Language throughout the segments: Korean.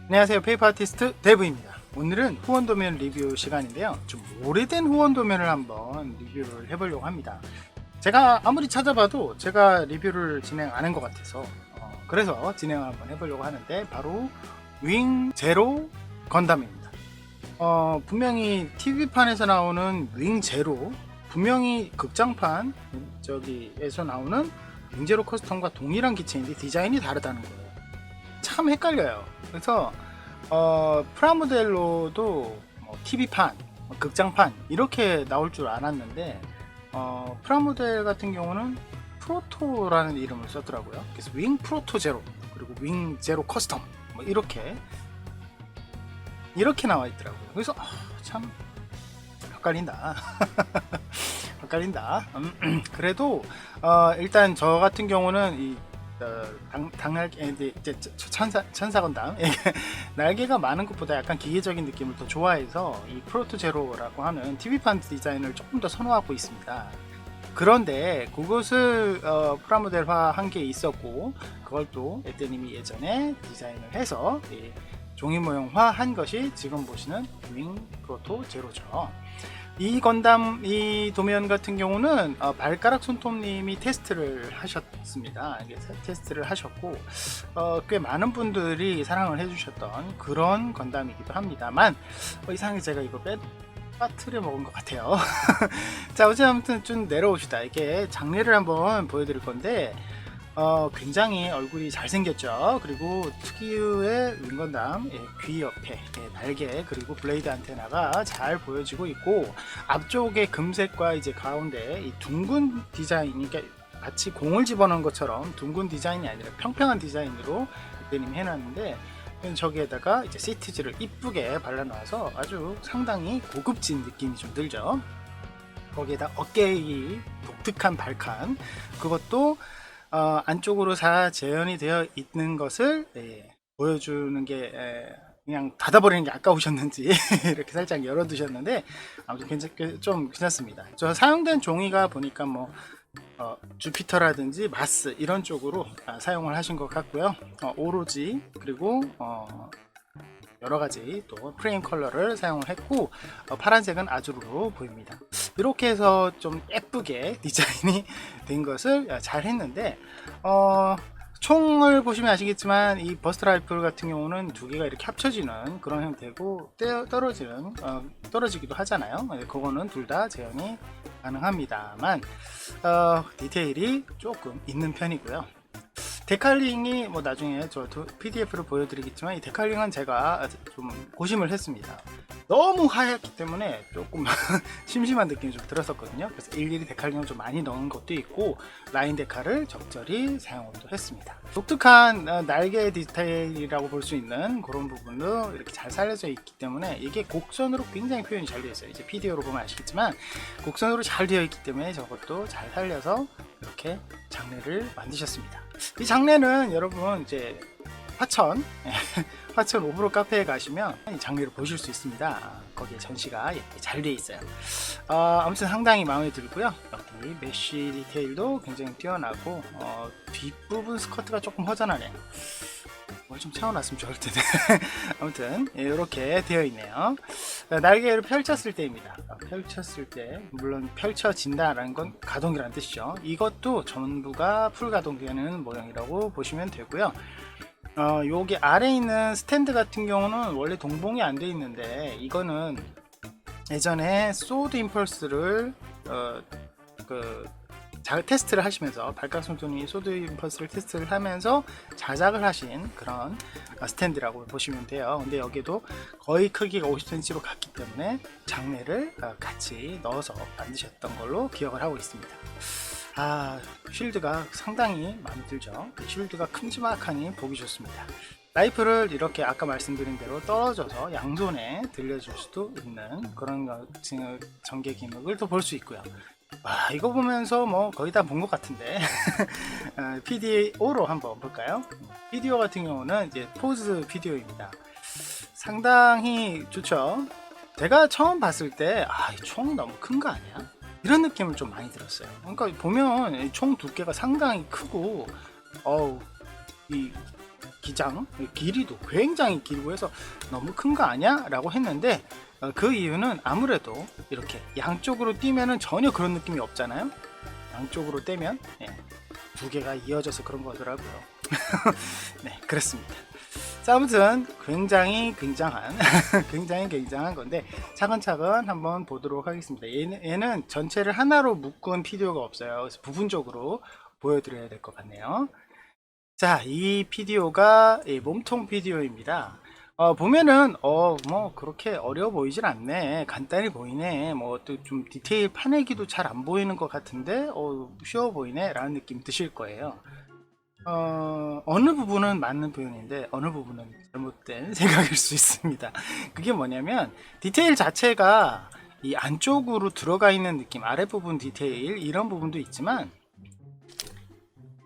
안녕하세요, 페이퍼 아티스트 데브입니다. 오늘은 후원 도면 리뷰 시간인데요, 좀 오래된 후원 도면을 한번 리뷰를 해보려고 합니다. 제가 아무리 찾아봐도 제가 리뷰를 진행 안 한 것 같아서 그래서 진행을 한번 해보려고 하는데, 바로 윙 제로 건담입니다. 분명히 TV판에서 나오는 윙 제로, 분명히 극장판 저기에서 나오는 윙 제로 커스텀과 동일한 기체인데 디자인이 다르다는 거예요. 참 헷갈려요. 그래서 프라모델로도 TV판, 극장판 이렇게 나올 줄 알았는데, 프라모델 같은 경우는 프로토라는 이름을 썼더라고요. 그래서 윙 프로토 제로, 그리고 윙 제로 커스텀, 이렇게 나와 있더라고요. 그래서 참 헷갈린다. 헷갈린다. 그래도 일단 저 같은 경우는 이 당날개 천사 건담 날개가 많은 것보다 약간 기계적인 느낌을 더 좋아해서 이 프로토 제로라고 하는 TV판 디자인을 조금 더 선호하고 있습니다. 그런데 그것을 프라모델화 한 게 있었고, 그걸 또 에떼님이 예전에 디자인을 해서 종이 모형화 한 것이 지금 보시는 윙 프로토 제로죠. 이 건담, 이 도면 같은 경우는 발가락 손톱님이 테스트를 하셨습니다. 테스트를 하셨고, 꽤 많은 분들이 사랑을 해주셨던 그런 건담이기도 합니다만, 이상하게 제가 이거 빠트려 먹은 것 같아요. 자, 아무튼 좀 내려옵시다. 이게 장례를 한번 보여드릴 건데, 굉장히 얼굴이 잘생겼죠. 그리고 특유의 윙건담 귀 옆에 날개, 그리고 블레이드 안테나가 잘 보여지고 있고, 앞쪽에 금색과 이제 가운데 이 둥근 디자인, 그러니까 마치 공을 집어넣은 것처럼 둥근 디자인이 아니라 평평한 디자인으로 그때님이 해놨는데, 저기에다가 이제 시트지를 이쁘게 발라놔서 아주 상당히 고급진 느낌이 좀 들죠. 거기에다 어깨의 독특한 발칸, 그것도 안쪽으로 다 재현이 되어 있는 것을 보여주는 게, 그냥 닫아버리는 게 아까우셨는지 이렇게 살짝 열어두셨는데, 아무튼 좀 괜찮습니다. 저 사용된 종이가 보니까 주피터라든지 마스 이런 쪽으로 사용을 하신 것 같고요. 오로지, 그리고 여러가지 또 프레임 컬러를 사용을 했고, 파란색은 아주르로 보입니다. 이렇게 해서 좀 예쁘게 디자인이 된 것을 잘 했는데, 총을 보시면 아시겠지만 이 버스트 라이플 같은 경우는 두 개가 이렇게 합쳐지는 그런 형태고, 떨어지기도 하잖아요. 그거는 둘 다 재현이 가능합니다만, 디테일이 조금 있는 편이고요. 데칼링이 나중에 저 PDF로 보여드리겠지만, 이 데칼링은 제가 좀 고심을 했습니다. 너무 하얗기 때문에 조금 심심한 느낌이 좀 들었었거든요. 그래서 일일이 데칼링을 좀 많이 넣은 것도 있고, 라인 데칼을 적절히 사용을 또 했습니다. 독특한 날개 디테일이라고 볼 수 있는 그런 부분도 이렇게 잘 살려져 있기 때문에, 이게 곡선으로 굉장히 표현이 잘 되어 있어요. 이제 PDF로 보면 아시겠지만 곡선으로 잘 되어 있기 때문에 저것도 잘 살려서 이렇게 장례를 만드셨습니다. 이 장례는 여러분 이제 화천 오브로 카페에 가시면 이 장례를 보실 수 있습니다. 거기에 전시가 잘 되어 있어요. 아무튼 상당히 마음에 들고요. 여기 메쉬 디테일도 굉장히 뛰어나고, 뒷부분 스커트가 조금 허전하네요. 뭘 좀 채워놨으면 좋을 텐데. 아무튼 이렇게 되어 있네요. 날개를 펼쳤을 때입니다. 펼쳤을 때, 물론 펼쳐진다라는 건 가동이라는 뜻이죠. 이것도 전부가 풀 가동되는 모양이라고 보시면 되고요. 여기 아래에 있는 스탠드 같은 경우는 원래 동봉이 안 돼 있는데, 이거는 예전에 소드 임펄스를 테스트를 하시면서, 발가락손톱이 소드 임펄스를 테스트를 하면서 자작을 하신 그런 스탠드라고 보시면 돼요. 근데 여기도 거의 크기가 50cm로 갔기 때문에 장내를 같이 넣어서 만드셨던 걸로 기억을 하고 있습니다. 쉴드가 상당히 마음에 들죠. 쉴드가 큼지막하니 보기 좋습니다. 라이플을 이렇게 아까 말씀드린 대로 떨어져서 양손에 들려줄 수도 있는 그런 전개 기능을 또 볼 수 있고요. 이거 보면서 거의 다 본 것 같은데 PDO로 한번 볼까요? PDO 같은 경우는 이제 포즈 비디오입니다. 상당히 좋죠. 제가 처음 봤을 때 이 총 너무 큰 거 아니야? 이런 느낌을 좀 많이 들었어요. 그러니까 보면 총 두께가 상당히 크고, 이 기장 길이도 굉장히 길고 해서 너무 큰 거 아니야? 라고 했는데 그 이유는 아무래도 이렇게 양쪽으로 뛰면은 전혀 그런 느낌이 없잖아요. 양쪽으로 떼면 두 개가 이어져서 그런 거더라고요. 네, 그렇습니다. 자, 아무튼 굉장히 굉장한 굉장히 굉장한 건데 차근차근 한번 보도록 하겠습니다. 얘는 전체를 하나로 묶은 피디오가 없어요. 그래서 부분적으로 보여드려야 될 것 같네요. 자, 이 피디오가 몸통 피디오입니다. 보면은 뭐 그렇게 어려워 보이질 않네, 간단히 보이네, 뭐 또 좀 디테일 파내기도 잘 안 보이는 것 같은데 쉬워 보이네 라는 느낌 드실 거예요. 어느 부분은 맞는 표현인데 어느 부분은 잘못된 생각일 수 있습니다. 그게 뭐냐면 디테일 자체가 이 안쪽으로 들어가 있는 느낌, 아랫부분 디테일 이런 부분도 있지만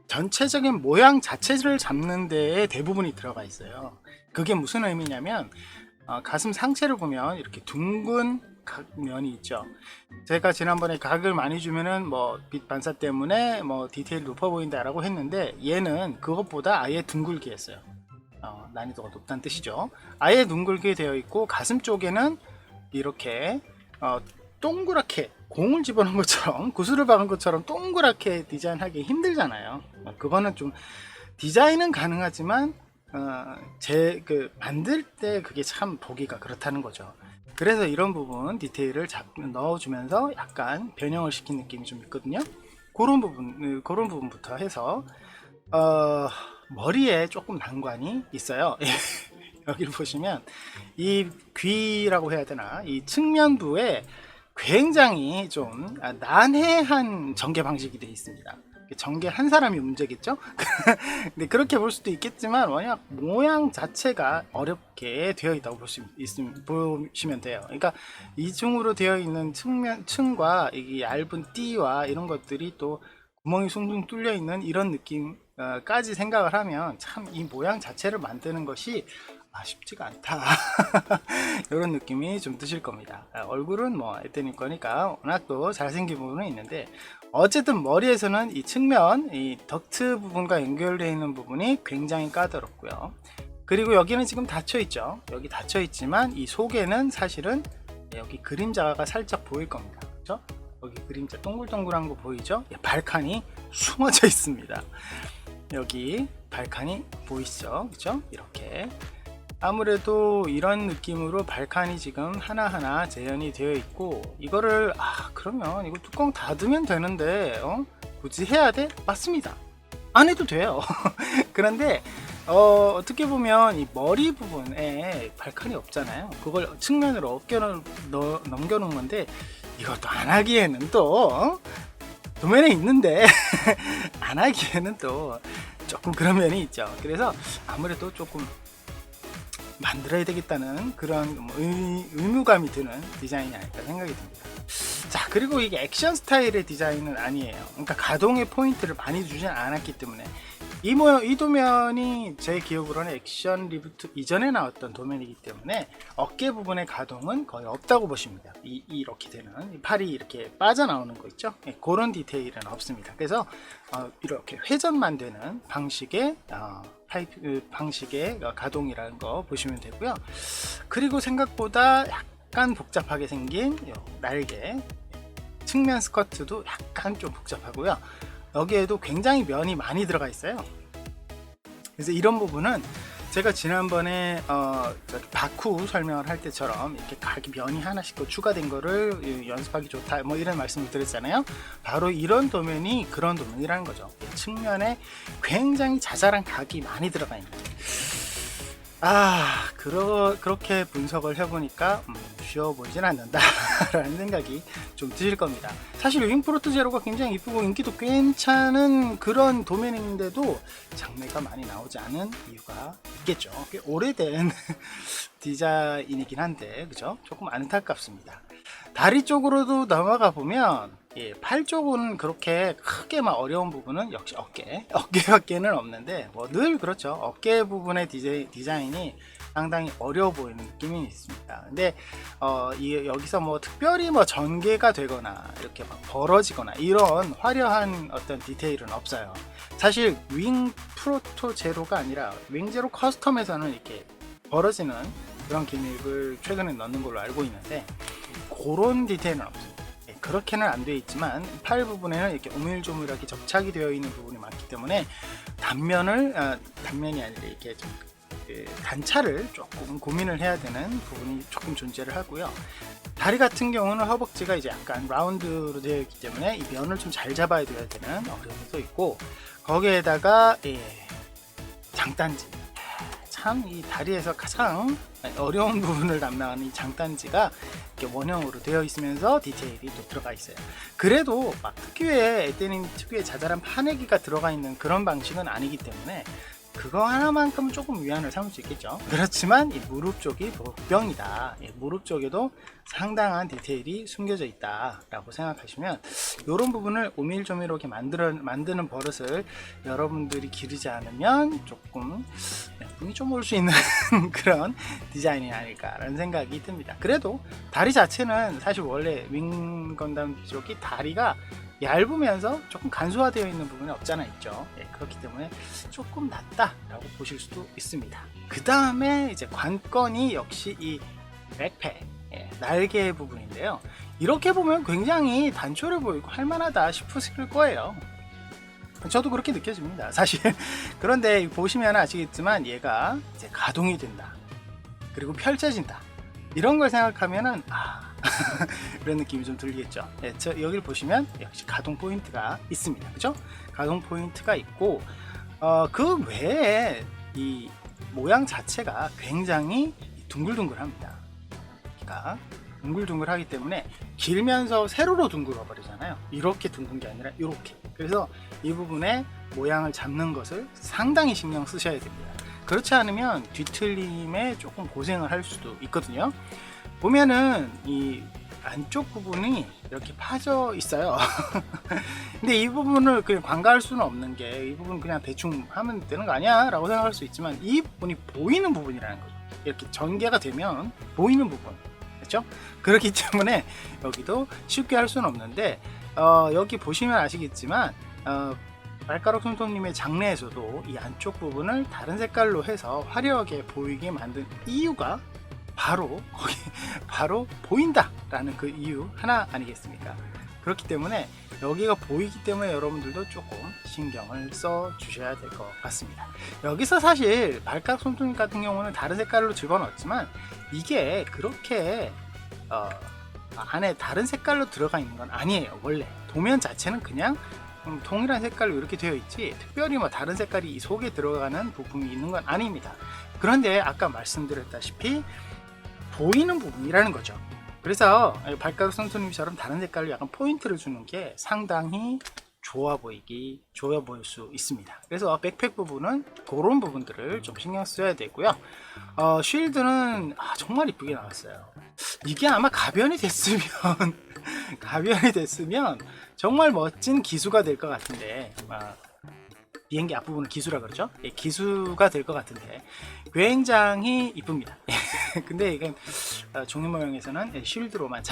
전체적인 모양 자체를 잡는 데에 대부분이 들어가 있어요. 그게 무슨 의미냐면 가슴 상체를 보면 이렇게 둥근 각면이 있죠. 제가 지난번에 각을 많이 주면은 뭐 빛 반사 때문에 뭐 디테일 높아 보인다 라고 했는데 얘는 그것보다 아예 둥글게 했어요. 난이도가 높다는 뜻이죠. 아예 둥글게 되어 있고 가슴 쪽에는 이렇게 동그랗게 공을 집어넣은 것처럼, 구슬을 박은 것처럼 동그랗게 디자인하기 힘들잖아요. 그거는 좀 디자인은 가능하지만 만들 때 그게 참 보기가 그렇다는 거죠. 그래서 이런 부분 디테일을 넣어주면서 약간 변형을 시킨 느낌이 좀 있거든요. 그런 부분부터 해서 머리에 조금 난관이 있어요. 여기를 보시면 이 귀라고 해야 되나, 이 측면부에 굉장히 좀 난해한 전개 방식이 되어 있습니다. 전개 한 사람이 문제겠죠? 근데 그렇게 볼 수도 있겠지만 워낙 모양 자체가 어렵게 되어 있다고 보시면 돼요. 그러니까 이중으로 되어 있는 층과 이 얇은 띠와 이런 것들이 또 구멍이 숭숭 뚫려 있는 이런 느낌까지 생각을 하면 참 이 모양 자체를 만드는 것이 쉽지가 않다. 이런 느낌이 좀 드실 겁니다. 얼굴은 뭐 에테닉 거니까 워낙 또 잘생긴 부분은 있는데 어쨌든 머리에서는 이 측면, 이 덕트 부분과 연결되어 있는 부분이 굉장히 까다롭고요. 그리고 여기는 지금 닫혀 있죠. 여기 닫혀 있지만 이 속에는 사실은 여기 그림자가 살짝 보일 겁니다. 그렇죠? 여기 그림자 동글동글한 거 보이죠? 발칸이 숨어져 있습니다. 여기 발칸이 보이시죠? 그렇죠? 이렇게 아무래도 이런 느낌으로 발칸이 지금 하나하나 재현이 되어 있고, 이거를 그러면 이거 뚜껑 닫으면 되는데 굳이 해야 돼? 맞습니다. 안 해도 돼요. 그런데 어떻게 보면 이 머리 부분에 발칸이 없잖아요. 그걸 측면으로 어깨를 넘겨놓은 건데 이것도 안 하기에는 또 도면에 있는데 안 하기에는 또 조금 그런 면이 있죠. 그래서 아무래도 조금 만들어야 되겠다는 그런 의무감이 드는 디자인이 아닐까 생각이 듭니다. 자, 그리고 이게 액션 스타일의 디자인은 아니에요. 그러니까 가동의 포인트를 많이 주진 않았기 때문에 이 도면이 제 기억으로는 액션 리부트 이전에 나왔던 도면이기 때문에 어깨 부분의 가동은 거의 없다고 보시면 돼요. 이렇게 되는 팔이 이렇게 빠져나오는 거 있죠? 그런 디테일은 없습니다. 그래서 이렇게 회전만 되는 방식의 방식의 가동이라는 거 보시면 되고요. 그리고 생각보다 약간 복잡하게 생긴 날개, 측면 스커트도 약간 좀 복잡하고요. 여기에도 굉장히 면이 많이 들어가 있어요. 그래서 이런 부분은 제가 지난번에 바쿠 설명을 할 때처럼 이렇게 각이 면이 하나씩 더 추가된 거를 연습하기 좋다 뭐 이런 말씀을 드렸잖아요. 바로 이런 도면이 그런 도면이라는 거죠. 측면에 굉장히 자잘한 각이 많이 들어가 있는. 그렇게 분석을 해보니까 쉬워 보이진 않는다 라는 생각이 좀 드실 겁니다. 사실 윙프로트 제로가 굉장히 이쁘고 인기도 괜찮은 그런 도면인데도 장르가 많이 나오지 않은 이유가 있겠죠. 꽤 오래된 디자인이긴 한데 그죠? 조금 안타깝습니다. 다리 쪽으로도 넘어가 보면 팔 쪽은 그렇게 크게 막 어려운 부분은 역시 어깨밖에는 없는데 뭐 늘 그렇죠. 어깨 부분의 디자인이 상당히 어려워 보이는 느낌이 있습니다. 근데 여기서 뭐 특별히 뭐 전개가 되거나 이렇게 막 벌어지거나 이런 화려한 어떤 디테일은 없어요. 사실 윙 프로토 제로가 아니라 윙 제로 커스텀에서는 이렇게 벌어지는 그런 기믹을 최근에 넣는 걸로 알고 있는데 그런 디테일은 없습니다. 그렇게는 안 되어 있지만 팔 부분에는 이렇게 오밀조밀하게 접착이 되어 있는 부분이 많기 때문에 단면이 아니라 이렇게 좀 단차를 조금 고민을 해야 되는 부분이 조금 존재를 하고요. 다리 같은 경우는 허벅지가 이제 약간 라운드로 되어 있기 때문에 이 면을 좀 잘 잡아야 되는 어려움도 있고, 거기에다가 장단지, 참 이 다리에서 가장 어려운 부분을 담당하는 이 장단지가 이렇게 원형으로 되어 있으면서 디테일이 또 들어가 있어요. 그래도 막 에떼님 특유의 자잘한 파내기가 들어가 있는 그런 방식은 아니기 때문에 그거 하나만큼은 조금 위안을 삼을 수 있겠죠. 그렇지만 이 무릎 쪽이 복병이다, 무릎 쪽에도 상당한 디테일이 숨겨져 있다 라고 생각하시면 이런 부분을 오밀조밀하게 만드는 버릇을 여러분들이 기르지 않으면 조금 분이 좀 올 수 있는 그런 디자인이 아닐까라는 생각이 듭니다. 그래도 다리 자체는 사실 원래 윙 건담 쪽이 다리가 얇으면서 조금 간소화되어 있는 부분이 없잖아 있죠. 그렇기 때문에 조금 낫다라고 보실 수도 있습니다. 그 다음에 이제 관건이 역시 이 백팩, 날개 부분인데요. 이렇게 보면 굉장히 단촐해 보이고 할만하다 싶으실 거예요. 저도 그렇게 느껴집니다, 사실. 그런데 보시면 아시겠지만 얘가 이제 가동이 된다, 그리고 펼쳐진다, 이런 걸 생각하면은 이런 느낌이 좀 들겠죠. 여기를 보시면 역시 가동 포인트가 있습니다, 그죠? 가동 포인트가 있고 그 외에 이 모양 자체가 굉장히 둥글둥글합니다. 그러니까 둥글둥글하기 때문에 길면서 세로로 둥글어 버리잖아요. 이렇게 둥근 게 아니라 이렇게. 그래서 이 부분에 모양을 잡는 것을 상당히 신경 쓰셔야 됩니다. 그렇지 않으면 뒤틀림에 조금 고생을 할 수도 있거든요. 보면은 이 안쪽 부분이 이렇게 파져 있어요. 근데 이 부분을 그냥 관가할 수는 없는 게, 이 부분 그냥 대충 하면 되는 거 아니야 라고 생각할 수 있지만 이 부분이 보이는 부분이라는 거죠. 이렇게 전개가 되면 보이는 부분, 그렇죠? 그렇기 때문에 여기도 쉽게 할 수는 없는데 여기 보시면 아시겠지만 발가락 손톱님의 장례에서도 이 안쪽 부분을 다른 색깔로 해서 화려하게 보이게 만든 이유가 바로 보인다 라는 그 이유 하나 아니겠습니까? 그렇기 때문에 여기가 보이기 때문에 여러분들도 조금 신경을 써 주셔야 될 것 같습니다. 여기서 사실 발가락 손톱 같은 경우는 다른 색깔로 집어넣었지만 이게 그렇게 안에 다른 색깔로 들어가 있는 건 아니에요. 원래 도면 자체는 그냥 동일한 색깔로 이렇게 되어 있지 특별히 뭐 다른 색깔이 이 속에 들어가는 부품이 있는 건 아닙니다. 그런데 아까 말씀드렸다시피 보이는 부분이라는 거죠. 그래서 발가락 손톱님처럼 다른 색깔로 약간 포인트를 주는 게 상당히 좋아 보일 수 있습니다. 그래서 백팩 부분은 그런 부분들을 좀 신경 써야 되고요. 쉴드는 정말 이쁘게 나왔어요. 이게 아마 가변이 됐으면 정말 멋진 기수가 될 것 같은데, 비행기 앞부분을 기수라 그러죠. 기수가 될 것 같은데 굉장히 이쁩니다. 근데 이게 종이 모양에서는 쉴드로만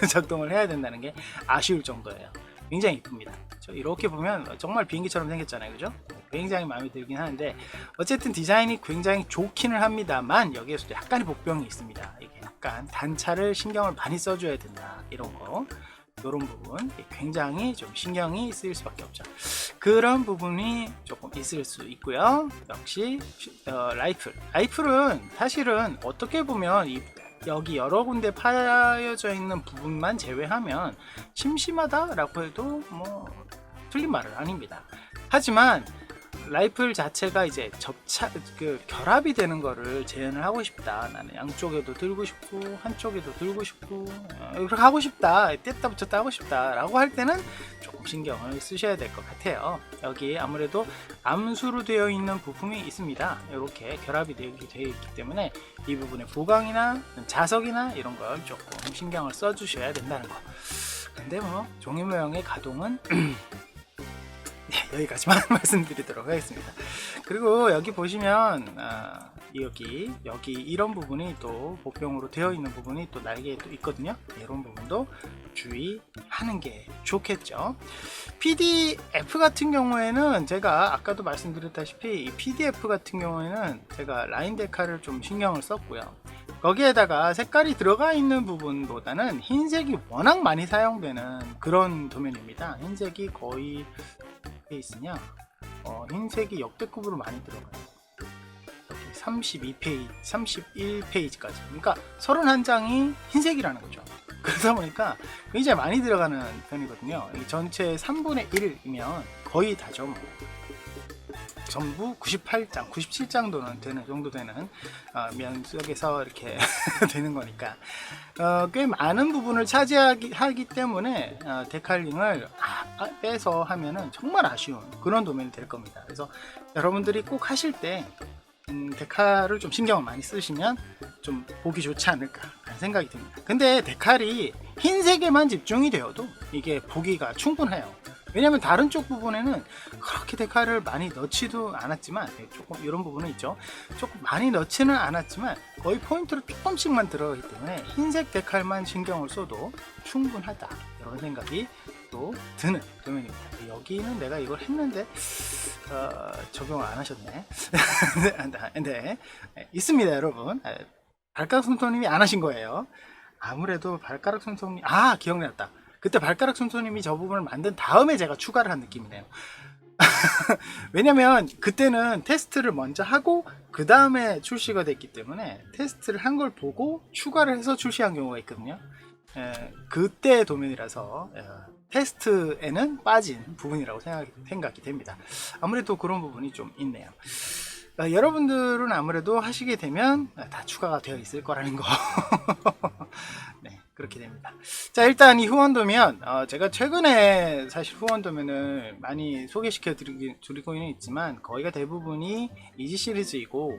작동을 해야 된다는 게 아쉬울 정도예요. 굉장히 이쁩니다. 이렇게 보면 정말 비행기처럼 생겼잖아요, 그죠? 굉장히 마음에 들긴 하는데 어쨌든 디자인이 굉장히 좋기는 합니다만 여기에서도 약간의 복병이 있습니다. 이게 약간 단차를 신경을 많이 써줘야 된다, 이런 거. 이런 부분 굉장히 좀 신경이 쓰일 수밖에 없죠. 그런 부분이 조금 있을 수 있고요. 역시 라이플은 사실은 어떻게 보면 여기 여러 군데 파여져 있는 부분만 제외하면 심심하다라고 해도 뭐 틀린 말은 아닙니다. 하지만 라이플 자체가 이제 결합이 되는 거를 제한을 하고 싶다. 나는 양쪽에도 들고 싶고 한쪽에도 들고 싶고 이렇게 하고 싶다, 뗐다 붙였다 하고 싶다 라고 할 때는 조금 신경을 쓰셔야 될 것 같아요. 여기 아무래도 암수로 되어 있는 부품이 있습니다. 이렇게 결합이 되어 있기 때문에 이 부분에 보강이나 자석이나 이런 걸 조금 신경을 써 주셔야 된다는 거. 근데 뭐 종이 모양의 가동은 여기까지만 말씀드리도록 하겠습니다. 그리고 여기 보시면 여기 이런 부분이 또 복병으로 되어 있는 부분이 또 날개에 또 있거든요. 이런 부분도 주의하는 게 좋겠죠. PDF 같은 경우에는 제가 아까도 말씀드렸다시피 이 PDF 같은 경우에는 제가 라인 데카를 좀 신경을 썼고요. 거기에다가 색깔이 들어가 있는 부분보다는 흰색이 워낙 많이 사용되는 그런 도면입니다. 흰색이 거의 어디에 있으냐, 흰색이 역대급으로 많이 들어가요. 32페이지, 31페이지까지. 그러니까 31장이 흰색이라는 거죠. 그러다 보니까 굉장히 많이 들어가는 편이거든요. 전체 3분의 1이면 거의 다죠. 뭐. 전부 98장, 97장 정도 되는 면적에서 이렇게 되는 거니까 꽤 많은 부분을 차지하기 때문에 데칼링을 빼서 하면은 정말 아쉬운 그런 도면이 될 겁니다. 그래서 여러분들이 꼭 하실 때 데칼을 좀 신경을 많이 쓰시면 좀 보기 좋지 않을까 하는 생각이 듭니다. 근데 데칼이 흰색에만 집중이 되어도 이게 보기가 충분해요. 왜냐면 다른 쪽 부분에는 그렇게 데칼을 많이 넣지도 않았지만, 조금 이런 부분은 있죠. 조금 많이 넣지는 않았지만 거의 포인트로 조금씩만 들어가기 때문에 흰색 데칼만 신경을 써도 충분하다, 이런 생각이 또 드는 도면입니다. 여기는 내가 이걸 했는데 적용을 안 하셨네. 네, 있습니다 여러분. 발가락 손톱님이 안 하신 거예요. 아무래도 발가락 손톱님, 기억났다. 그때 발가락 손톱님이 저 부분을 만든 다음에 제가 추가를 한 느낌이네요. 왜냐면 그때는 테스트를 먼저 하고 그 다음에 출시가 됐기 때문에 테스트를 한 걸 보고 추가를 해서 출시한 경우가 있거든요. 그때 도면이라서 테스트에는 빠진 부분이라고 생각이 됩니다. 아무래도 그런 부분이 좀 있네요. 여러분들은 아무래도 하시게 되면 다 추가가 되어 있을 거라는 거. 네, 그렇게 됩니다. 자, 일단 이 후원도면 제가 최근에 사실 후원도면을 많이 소개시켜 드리고는 있지만 거의가 대부분이 이지 시리즈이고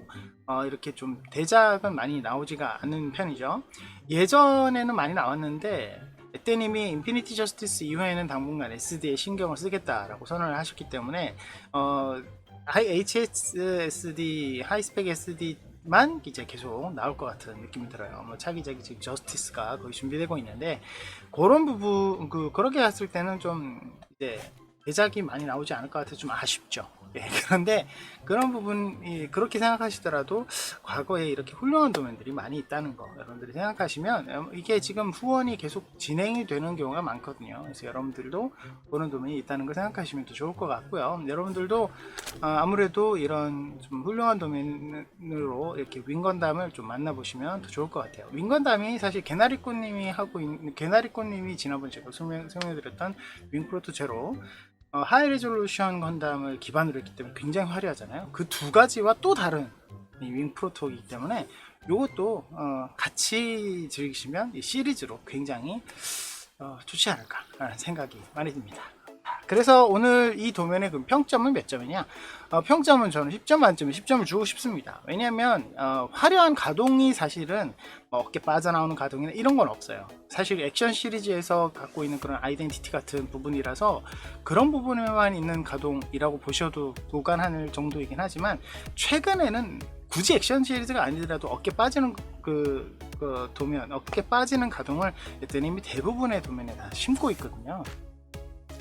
이렇게 좀 대작은 많이 나오지가 않는 편이죠. 예전에는 많이 나왔는데 에떼님이 인피니티 저스티스 이후에는 당분간 SD에 신경을 쓰겠다라고 선언을 하셨기 때문에 HSSD, 하이스펙 SD만 이제 계속 나올 것 같은 느낌이 들어요. 뭐 차기작이 지금 저스티스가 거의 준비되고 있는데 그런 부분, 그렇게 했을 때는 좀 이제 대작이 많이 나오지 않을 것 같아서 좀 아쉽죠. 그런데 그런 부분이 그렇게 생각하시더라도 과거에 이렇게 훌륭한 도면들이 많이 있다는 거 여러분들이 생각하시면 이게 지금 후원이 계속 진행이 되는 경우가 많거든요. 그래서 여러분들도 그런 도면이 있다는 걸 생각하시면 더 좋을 것 같고요. 여러분들도 아무래도 이런 좀 훌륭한 도면으로 이렇게 윙건담을 좀 만나보시면 더 좋을 것 같아요. 윙건담이 사실 개나리꽃님이 하고 있는, 개나리꽃님이 지난번 제가 설명해드렸던 윙프로토 제로 하이 레졸루션 건담을 기반으로 했기 때문에 굉장히 화려하잖아요. 그 두 가지와 또 다른 윙 프로토이기 때문에 이것도 같이 즐기시면 이 시리즈로 굉장히 좋지 않을까 라는 생각이 많이 듭니다. 그래서 오늘 이 도면의 그 평점은 몇 점이냐? 평점은 저는 10점 만점에 10점을 주고 싶습니다. 왜냐하면 화려한 가동이 사실은 어깨 빠져나오는 가동이나 이런 건 없어요. 사실 액션 시리즈에서 갖고 있는 그런 아이덴티티 같은 부분이라서 그런 부분에만 있는 가동이라고 보셔도 무관할 정도이긴 하지만 최근에는 굳이 액션 시리즈가 아니더라도 어깨 빠지는 그 도면, 어깨 빠지는 가동을 에떼님이 대부분의 도면에 다 심고 있거든요.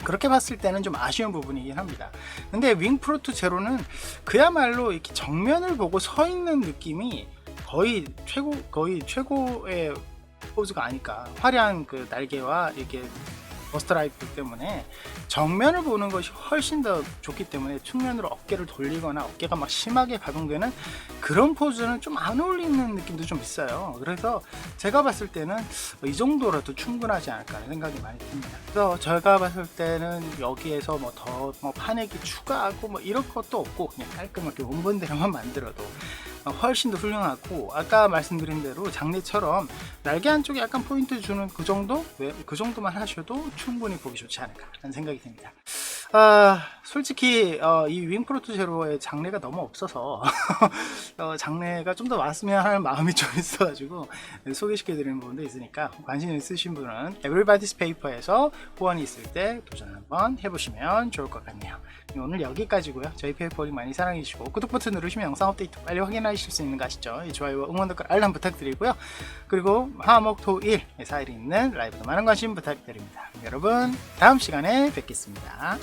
그렇게 봤을 때는 좀 아쉬운 부분이긴 합니다. 근데 윙프로토 제로는 그야말로 이렇게 정면을 보고 서 있는 느낌이 거의 최고의 포즈가 아닐까. 화려한 그 날개와 이렇게 버스트 라이플 때문에 정면을 보는 것이 훨씬 더 좋기 때문에 측면으로 어깨를 돌리거나 어깨가 막 심하게 가동되는 그런 포즈는 좀 안 어울리는 느낌도 좀 있어요. 그래서 제가 봤을 때는 이 정도라도 충분하지 않을까 하는 생각이 많이 듭니다. 그래서 제가 봤을 때는 여기에서 더 파내기 추가하고 이럴 것도 없고 그냥 깔끔하게 원본대로만 만들어도 훨씬 더 훌륭하고, 아까 말씀드린 대로 장례처럼 날개 한쪽에 약간 포인트 주는 그 정도만 하셔도 충분히 보기 좋지 않을까 하는 생각이 듭니다. 솔직히 이 윙프로토 제로의 장르가 너무 없어서 장르가 좀 더 많았으면 하는 마음이 좀 있어가지고 소개시켜드리는 부분도 있으니까 관심 있으신 분은 Everybody's Paper에서 후원이 있을 때 도전 한번 해보시면 좋을 것 같네요. 오늘 여기까지고요. 저희 페이퍼링 많이 사랑해주시고 구독 버튼 누르시면 영상 업데이트 빨리 확인하실 수 있는 거 아시죠? 좋아요와 응원 댓글 알람 부탁드리고요. 그리고 화목토일 4일이 있는 라이브도 많은 관심 부탁드립니다. 여러분 다음 시간에 뵙겠습니다.